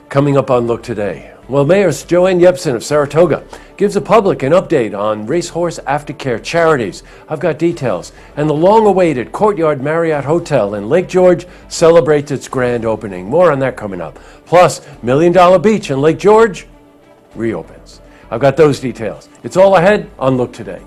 Coming up on Look Today, well, Mayor Joanne Yepsen of Saratoga gives the public an update on racehorse aftercare charities. I've got details. And the long-awaited Courtyard Marriott Hotel in Lake George celebrates its grand opening. More on that coming up. Plus, $1 Million Beach in Lake George reopens. I've got those details. It's all ahead on Look Today.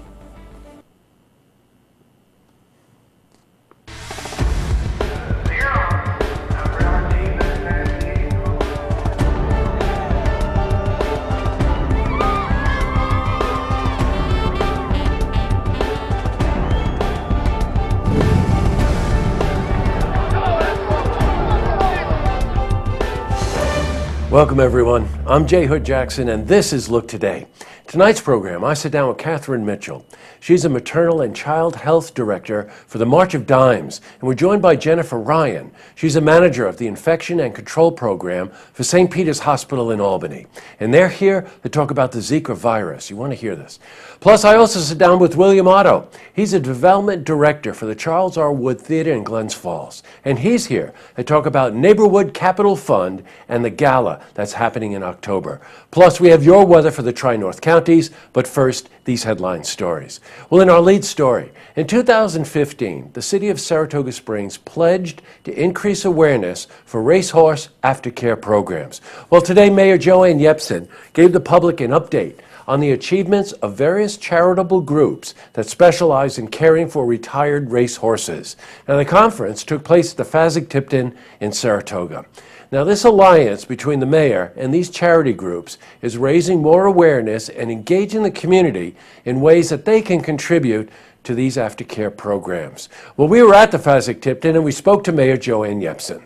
Welcome everyone, I'm Jay Hood Jackson and this is Look Today. Tonight's program, I sit down with Catherine Mitchell. She's a maternal and child health director for the March of Dimes, and we're joined by Jennifer Ryan. She's a manager of the Infection and Control Program for St. Peter's Hospital in Albany. And they're here to talk about the Zika virus. You want to hear this. Plus, I also sit down with William Otto. He's a development director for the Charles R. Wood Theater in Glens Falls. And he's here to talk about Neighborhood Capital Fund and the gala that's happening in October. Plus, we have your weather for the Tri-North counties, but first, these headline stories. Well, in our lead story, in 2015, the city of Saratoga Springs pledged to increase awareness for racehorse aftercare programs. Well, today, Mayor Joanne Yepsen gave the public an update on the achievements of various charitable groups that specialize in caring for retired racehorses. Now, the conference took place at the Fasig-Tipton in Saratoga. Now, this alliance between the mayor and these charity groups is raising more awareness and engaging the community in ways that they can contribute to these aftercare programs. Well, we were at the Fasig-Tipton and we spoke to Mayor Joanne Yepsen.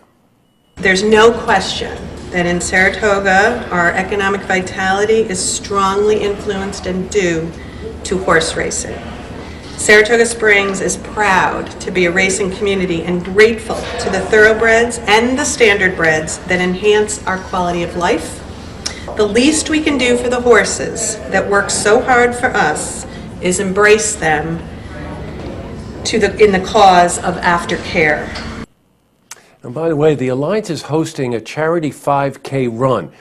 There's no question that in Saratoga, our economic vitality is strongly influenced and due to horse racing. Saratoga Springs is proud to be a racing community and grateful to the thoroughbreds and the standardbreds that enhance our quality of life. The least we can do for the horses that work so hard for us is embrace them in the cause of aftercare. And by the way, the Alliance is hosting a charity 5K run.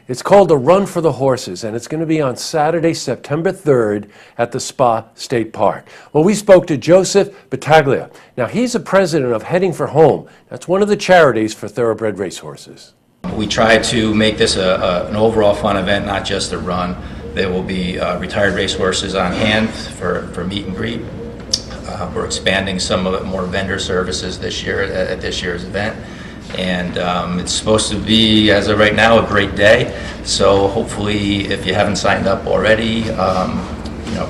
It's called the Run for the Horses, and it's going to be on Saturday, September 3rd at the Spa State Park. Well, we spoke to Joseph Battaglia. Now, he's the president of Heading for Home. That's one of the charities for thoroughbred racehorses. We try to make this an overall fun event, not just a run. There will be retired racehorses on hand for meet and greet. We're expanding some of it, more vendor services this year at this year's event. And it's supposed to be, as of right now, a great day. So hopefully, if you haven't signed up already,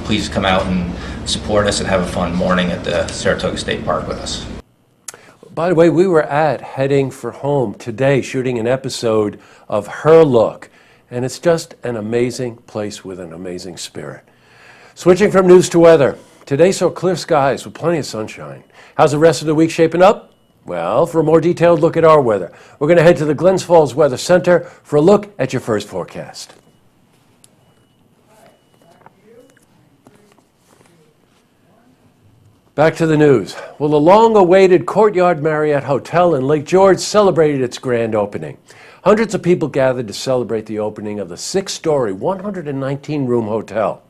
please come out and support us and have a fun morning at the Saratoga State Park with us. By the way, we were at Heading for Home today shooting an episode of Her Look. And it's just an amazing place with an amazing spirit. Switching from news to weather. Today saw clear skies with plenty of sunshine. How's the rest of the week shaping up? Well, for a more detailed look at our weather, we're going to head to the Glens Falls Weather Center for a look at your first forecast. Back to the news. Well, the long-awaited Courtyard Marriott Hotel in Lake George celebrated its grand opening. Hundreds of people gathered to celebrate the opening of the 6-story, 119-room hotel.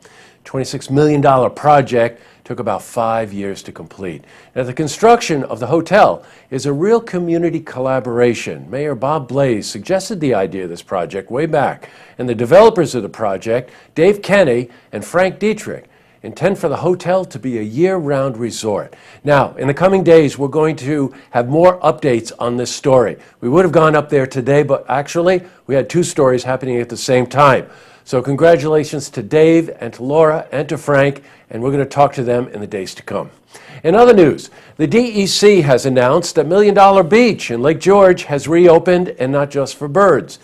$26 million project took about 5 years to complete. Now, the construction of the hotel is a real community collaboration. Mayor Bob Blaze suggested the idea of this project way back, and the developers of the project, Dave Kenny and Frank Dietrich, intend for the hotel to be a year-round resort. Now, in the coming days, we're going to have more updates on this story. We would have gone up there today, but actually, we had 2 stories happening at the same time. So congratulations to Dave and to Laura and to Frank, and we're going to talk to them in the days to come. In other news, the DEC has announced that $1 Million Beach in Lake George has reopened, and not just for birds.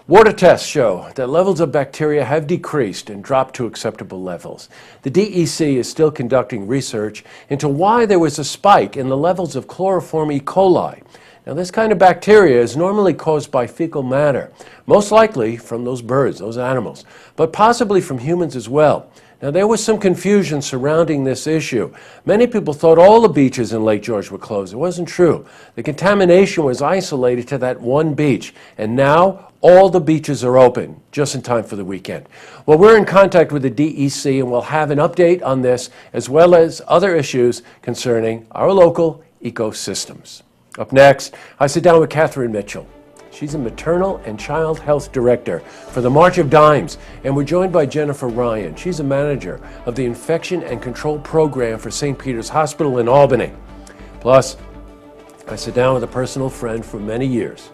Water tests show that levels of bacteria have decreased and dropped to acceptable levels. The DEC is still conducting research into why there was a spike in the levels of chloroform E. coli. Now, this kind of bacteria is normally caused by fecal matter, most likely from those birds, those animals, but possibly from humans as well. Now, there was some confusion surrounding this issue. Many people thought all the beaches in Lake George were closed. It wasn't true. The contamination was isolated to that one beach, and now all the beaches are open, just in time for the weekend. Well, we're in contact with the DEC, and we'll have an update on this, as well as other issues concerning our local ecosystems. Up next, I sit down with Catherine Mitchell. She's a maternal and child health director for the March of Dimes, and we're joined by Jennifer Ryan. She's a manager of the Infection and Control Program for St. Peter's Hospital in Albany. Plus, I sit down with a personal friend for many years,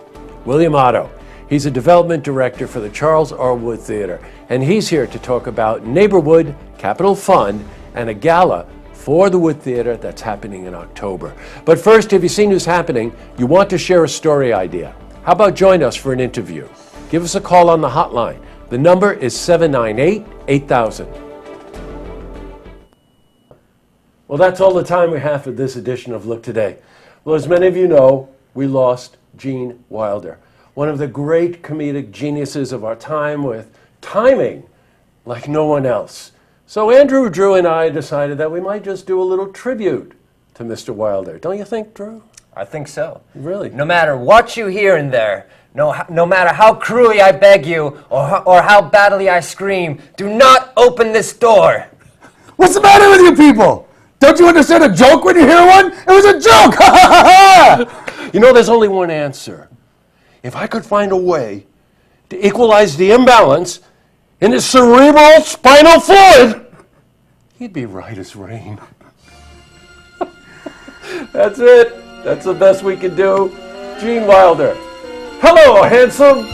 William Otto. He's a development director for the Charles R. Wood Theater, and he's here to talk about Neighborwood Capital Fund and a gala for the Wood Theater that's happening in October. But first, if you've seen who's happening, you want to share a story idea. How about join us for an interview? Give us a call on the hotline. The number is 798-8000. Well, that's all the time we have for this edition of Look Today. Well, as many of you know, we lost Gene Wilder, one of the great comedic geniuses of our time with timing like no one else. So Andrew, Drew, and I decided that we might just do a little tribute to Mr. Wilder. Don't you think, Drew? I think so. Really? No matter what you hear in there, no matter how cruelly I beg you or how badly I scream, do not open this door. What's the matter with you people? Don't you understand a joke when you hear one? It was a joke! Ha ha ha! You know, there's only one answer. If I could find a way to equalize the imbalance in his cerebral spinal fluid, he'd be right as rain. That's it. That's the best we can do. Gene Wilder. Hello, handsome.